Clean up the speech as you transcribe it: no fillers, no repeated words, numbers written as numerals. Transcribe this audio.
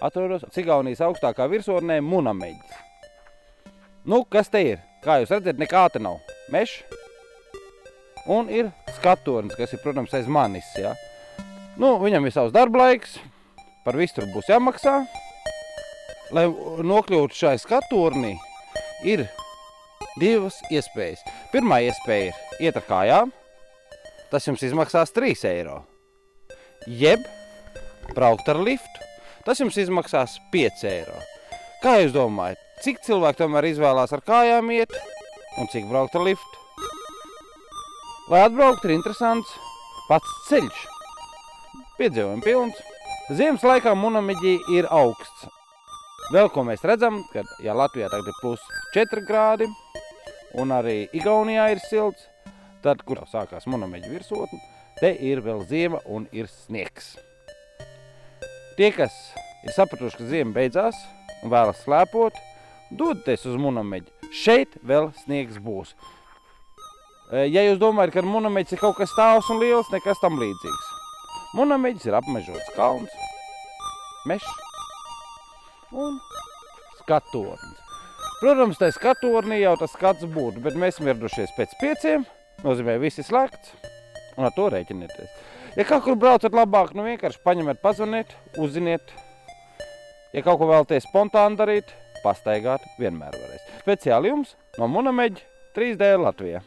atrodas Cigaunijas augstākā virsotnē Munameģis. Nu, kas te ir? Kā jūs redzat, nekā te nav. Mešs. Un ir skatornis, kas ir, protams, aiz manis, ja. Nu, viņam ir savs darblaiks, par visu tur būs jāmaksā. Lai nokļūtu šai skaturnī, ir divas iespējas. Pirmā iespēja ir iet ar kājām, tas jums izmaksās 3 eiro. Jeb braukt ar liftu, tas jums izmaksās 5 eiro. Kā jūs domājat, cik cilvēki tomēr izvēlās ar kājām iet un cik braukt ar liftu? Lai atbraukt, ir interesants pats ceļš. Piedzīvojumi pilns. Ziemas laikā Munameģī ir augsts. Vēl ko mēs redzam, kad ja Latvijā tagad ir plus 4 grādi un arī Igaunijā ir silts, tad, kur sākās Munameģa virsotne, te ir vēl ziema un ir sniegs. Tie, kas ir sapratuši, ka ziema beidzās un vēlas slēpot, dodaties uz Munameģi. Šeit vēl sniegs būs. Ja jūs domājat, ka Munameģis ir kaut kas stāvs un liels, nekas tam līdzīgs. Munameģis ir apmežots kalns, mešs un skatornis. Protams, tai skatornī jau tas skats būtu, bet mēs esam ieradušies pēc 5, nozīmē visi slēgts, un ar to rēķinieties. Ja kaut kur braucat labāk, nu vienkārši paņemiet, pazvaniet, uzziniet. Ja kaut ko vēlaties spontāni darīt, pastaigāt vienmēr varēs. Speciāli jums no Munameģa 3D Latvijā.